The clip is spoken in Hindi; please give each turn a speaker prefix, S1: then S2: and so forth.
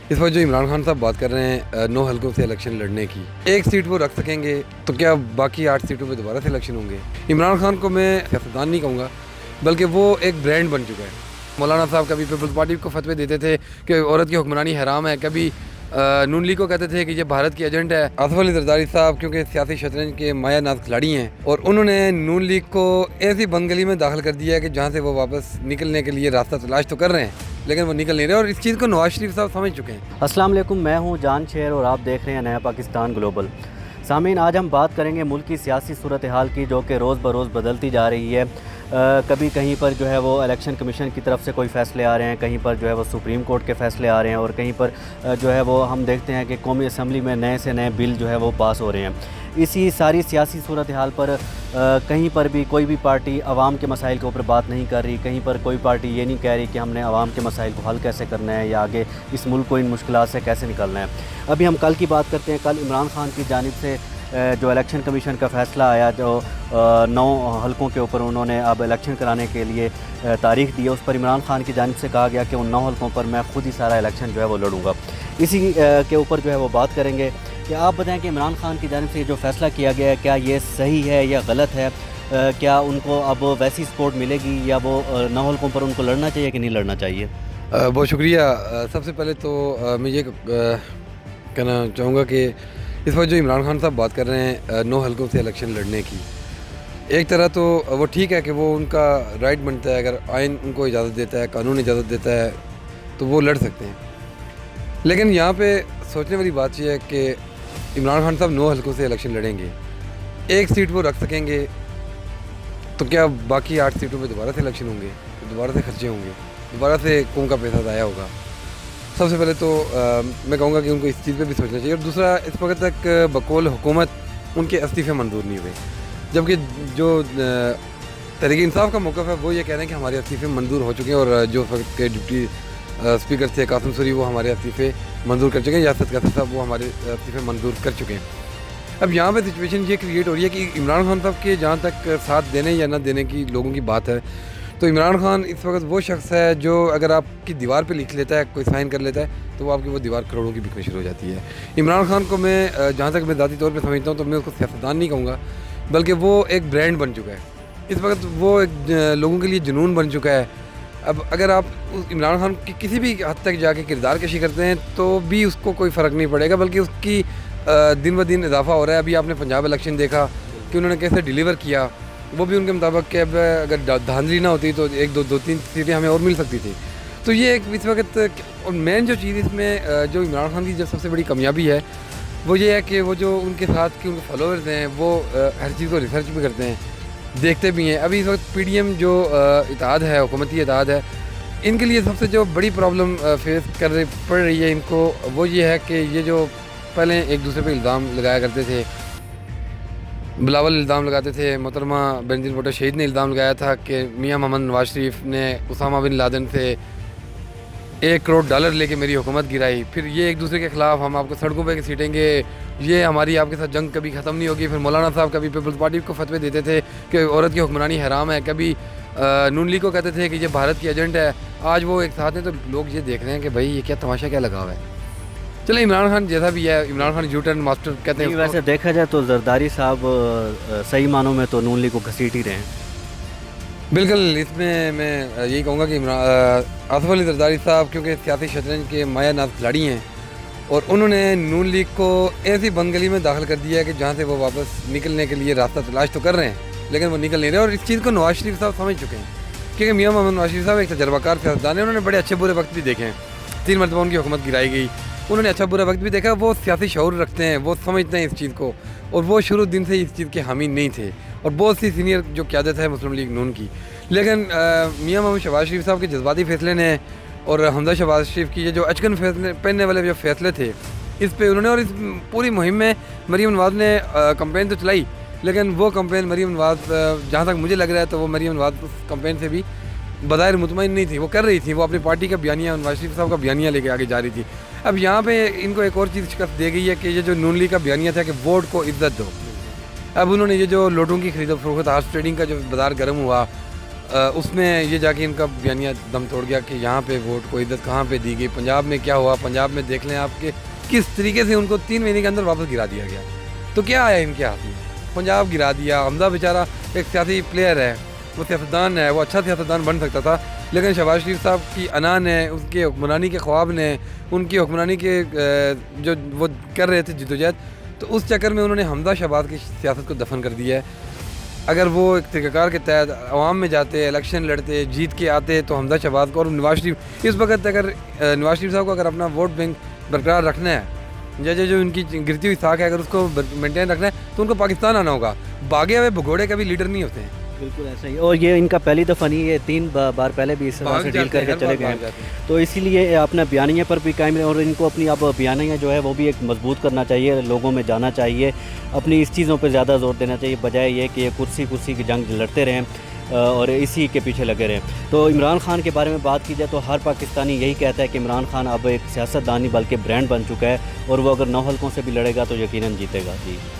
S1: इस वक्त जो इमरान खान साहब बात कर रहे हैं 9 हलकों से इलेक्शन लड़ने की, एक सीट वो रख सकेंगे तो क्या बाकी 8 सीटों पे दोबारा से इलेक्शन होंगे? इमरान खान को मैं सियासतदान नहीं कहूँगा, बल्कि वो एक ब्रांड बन चुका है। मौलाना साहब कभी पीपल्स पार्टी को फतवे देते थे कि औरत की हुक्मरानी हराम है, कभी नून लीग को कहते थे कि ये भारत की एजेंट है। आसिफ अली जरदारी साहब क्योंकि सियासी शतरंज के माया नाज खिलाड़ी हैं और उन्होंने नून लीग को ऐसी बंगली में दाखिल कर दिया है कि जहाँ से वो वापस निकलने के लिए रास्ता तलाश तो कर रहे हैं, लेकिन वो निकल नहीं रहे और इस चीज़ को नवाज शरीफ साहब समझ चुके हैं।
S2: अस्सलाम वालेकुम, मैं हूं जान शेर और आप देख रहे हैं नया पाकिस्तान ग्लोबल। सामीन, आज हम बात करेंगे मुल्क की सियासी सूरत हाल की, जो कि रोज़ बरोज़ बदलती जा रही है। कभी कहीं पर जो है वो इलेक्शन कमीशन की तरफ से कोई फ़ैसले आ रहे हैं, कहीं पर जो है वो सुप्रीम कोर्ट के फ़ैसले आ रहे हैं और कहीं पर जो है वो हम देखते हैं कि कौमी असम्बली में नए से नए बिल जो है वो पास हो रहे हैं। इसी सारी सियासी सूरत हाल पर कहीं पर भी कोई भी पार्टी आवाम के मसाइल के ऊपर बात नहीं कर रही, कहीं पर कोई पार्टी ये नहीं कह रही कि हमने आवाम के मसाइल को हल कैसे करना है या आगे इस मुल्क को इन मुश्किलात से कैसे निकलना है। अभी हम कल की बात करते हैं। कल इमरान खान की जानिब से जो इलेक्शन कमीशन का फ़ैसला आया, जो 9 हलकों के ऊपर उन्होंने अब इलेक्शन कराने के लिए तारीख दी है, उस पर इमरान खान की जानिब से कहा गया कि उन 9 हलकों पर मैं ख़ुद ही सारा इलेक्शन जो है वो लड़ूंगा। इसी के ऊपर जो है वो बात करेंगे कि आप बताएं कि इमरान खान की जानिब से जो फ़ैसला किया गया है, क्या ये सही है या गलत है? क्या उनको अब वैसी सपोर्ट मिलेगी या वो 9 हलकों पर उनको लड़ना चाहिए कि नहीं लड़ना चाहिए?
S1: बहुत शुक्रिया। सबसे पहले तो मैं ये कहना चाहूँगा कि इस वक्त जो इमरान खान साहब बात कर रहे हैं 9 हलकों से इलेक्शन लड़ने की, एक तरह तो वो ठीक है कि वो उनका राइट बनता है। अगर आइन उनको इजाज़त देता है, कानून इजाज़त देता है तो वो लड़ सकते हैं। लेकिन यहाँ पे सोचने वाली बात यह है कि इमरान खान साहब 9 हलकों से इलेक्शन लड़ेंगे, एक सीट वो रख सकेंगे तो क्या बाकी 8 सीटों पे दोबारा से इलेक्शन होंगे, तो दोबारा से खर्चे होंगे, दोबारा से कौम का पैसा ज़ाया होगा। सबसे पहले तो मैं कहूँगा कि उनको इस चीज़ पे भी सोचना चाहिए। और दूसरा, इस वक्त तक बकौल हुकूमत उनके इस्तीफ़े मंजूर नहीं हुए, जबकि जो तहरीक इंसाफ का मौक़िफ़ है वो ये कह रहे हैं कि हमारे इस्तीफ़े मंजूर हो चुके हैं और जो वक्त के डिप्टी स्पीकर थे कासिम सूरी, वो हमारे इस्तीफ़े मंजूर कर चुके हैं। यासर कासिम साहब वो हमारे इस्तीफ़े मंजूर कर चुके हैं। अब यहाँ पे सिचुएशन ये क्रिएट हो रही है कि इमरान खान साहब के जहाँ तक साथ देने या ना देने की लोगों की बात है, तो इमरान खान इस वक्त वो शख्स है जो अगर आपकी दीवार पे लिख लेता है, कोई साइन कर लेता है, तो वो आपकी वो दीवार करोड़ों की बिकनी शुरू हो जाती है। इमरान खान को मैं जहाँ तक मैं ज़ाती तौर पे समझता हूँ तो मैं उसको सियासतदान नहीं कहूँगा, बल्कि वो एक ब्रांड बन चुका है। इस वक्त वो एक लोगों के लिए जुनून बन चुका है। अब अगर आप इमरान खान की किसी भी हद तक जाके किरदार कशी करते हैं तो भी उसको कोई फ़र्क नहीं पड़ेगा, बल्कि उसकी दिन ब दिन इजाफा हो रहा है। अभी आपने पंजाब इलेक्शन देखा कि उन्होंने कैसे डिलीवर किया, वो भी उनके मुताबिक कि अब अगर धांधली ना होती तो 1 2 3 सीटें हमें और मिल सकती थी। तो ये एक इस वक्त, और मेन जो चीज़ इसमें जो इमरान खान की जो सबसे बड़ी कामयाबी है वो ये है कि वो जो उनके साथ के उनके फॉलोअर्स हैं वो हर चीज़ को रिसर्च भी करते हैं, देखते भी हैं। अभी इस वक्त PDM जो इत्तेहाद है, हुकूमती इत्तेहाद है, इनके लिए सबसे जो बड़ी प्रॉब्लम फेस पड़ रही है इनको, वो ये है कि ये जो पहले एक दूसरे पे इल्ज़ाम लगाया करते थे, बिलावल इल्ज़ाम लगाते थे, मोहतरमा बेनज़ीर भुट्टो शहीद ने इल्ज़ाम लगाया था कि मियां मोहम्मद नवाज शरीफ ने उसामा बिन लादेन से $1 करोड़ लेके मेरी हुकूमत गिराई। फिर ये एक दूसरे के ख़िलाफ़ हम आपको सड़कों पे घसीटेंगे, ये हमारी आपके साथ जंग कभी ख़त्म नहीं होगी। फिर मौलाना साहब कभी पीपल्स पार्टी को फतवे देते थे कि औरत की हुक्मरानी हराम है, कभी नून लीग को कहते थे कि ये भारत की एजेंट है। आज वो एक साथ हैं तो लोग ये देख रहे हैं कि भाई ये क्या तमाशा, क्या लगा हुआ है। चलो, इमरान खान जैसा भी है, इमरान खान यूटर्न मास्टर कहते हैं।
S2: वैसे देखा जाए तो जरदारी साहब सही मानों में तो नून लीग को घसीट ही रहे हैं।
S1: बिल्कुल, इसमें मैं यही कहूँगा कि आसिफ अली जरदारी साहब क्योंकि सियासी शतरंज के माया नाज खिलाड़ी हैं और उन्होंने नून लीग को ऐसी बंगली में दाखिल कर दिया है कि जहाँ से वो वापस निकलने के लिए रास्ता तलाश तो कर रहे हैं, लेकिन वो निकल नहीं रहे। और इस चीज़ को नवाज शरीफ साहब समझ चुके हैं, क्योंकि मियां मोहम्मद नवाज शरीफ साहब एक तजर्बाकार सियासतदान है। उन्होंने बड़े अच्छे बुरे वक्त भी देखे हैं, 3 मरतबा उनकी हुकूमत गिराई गई, उन्होंने अच्छा बुरा वक्त भी देखा। वो सियासी शऊर रखते हैं, वो समझते हैं इस चीज़ को, और वो शुरू दिन से इस चीज़ के हामी नहीं थे। और बहुत सी सीनियर जो क़यादत है मुस्लिम लीग नून की, लेकिन मियां मोहम्मद शहबाज शरीफ साहब के जज्बाती फैसले ने और हमजा शहबाज शरीफ की ये जो अचकन फैसले पहनने वाले जो फैसले थे, इस पे उन्होंने, और इस पूरी मुहिम में मरीम नवाज़ ने कंपेन तो चलाई, लेकिन वो कंपेन मरीम नवाज़, जहाँ तक मुझे लग रहा है तो वो मरीम नवाज़ उस कंपेन से भी बज़ाहिर मुतमईन नहीं थी। वो कर रही थी, वो अपनी पार्टी का बयानिया, नवाज शरीफ साहब का बयानिया लेके आगे जा रही थी। अब यहाँ पे इनको एक और चीज़ शिकस्त दे गई है कि ये जो नून लीग का बयानिया था कि वोट को इज्जत दो, अब उन्होंने ये जो लोटों की खरीदो फरोख्त, हार्स ट्रेडिंग का जो बाज़ार गर्म हुआ, उसमें ये जाके इनका बयानिया दम तोड़ गया कि यहाँ पे वोट को इज्जत कहाँ पे दी गई, पंजाब में क्या हुआ, पंजाब में देख लें आपके किस तरीके से उनको 3 महीने के अंदर वापस गिरा दिया गया। तो क्या आया इनके हाथ में, पंजाब गिरा दिया। हमजा बेचारा एक सियासी प्लेयर है, वो सियासतदान है, वो अच्छा सियासतदान बन सकता था, लेकिन शहबाज शरीफ साहब की अना ने, उसके हुक्मरानी के ख्वाब ने, उनकी हुक्मरानी के जो वो कर रहे थे जिदोजहद, तो उस चक्कर में उन्होंने हमजा शहबाज की सियासत को दफन कर दिया है। अगर वो एक तरीक़ाकार के तहत अवाम में जाते, इलेक्शन लड़ते, जीत के आते, तो हमजा शहबाज को और नवाज शरीफ इस वक्त अगर नवाज शरीफ साहब को अगर अपना वोट बैंक बरकरार रखना है, जो उनकी गिरती हुई साख है, अगर उसको मेंटेन रखना है, तो उनको पाकिस्तान आना होगा। भागे हुए भगोड़े कभी लीडर नहीं होते हैं।
S2: बिल्कुल ऐसा ही, और ये इनका पहली दफ़ा नहीं, ये 3 बार पहले भी इस तरह से डील करके चले गए हैं। तो इसीलिए अपना बयानिया पर भी कायम, और इनको अपनी अब बयानिया जो है वो भी एक मजबूत करना चाहिए, लोगों में जाना चाहिए, अपनी इस चीज़ों पर ज़्यादा जोर देना चाहिए, बजाय ये कि ये कुर्सी की जंग लड़ते रहें और इसी के पीछे लगे रहें। तो इमरान खान के बारे में बात की जाए तो हर पाकिस्तानी यही कहता है कि इमरान खान अब एक सियासतदान नहीं बल्कि ब्रांड बन चुका है, और वो अगर 9 हल्कों से भी लड़ेगा तो यकीनन जीतेगा। जी।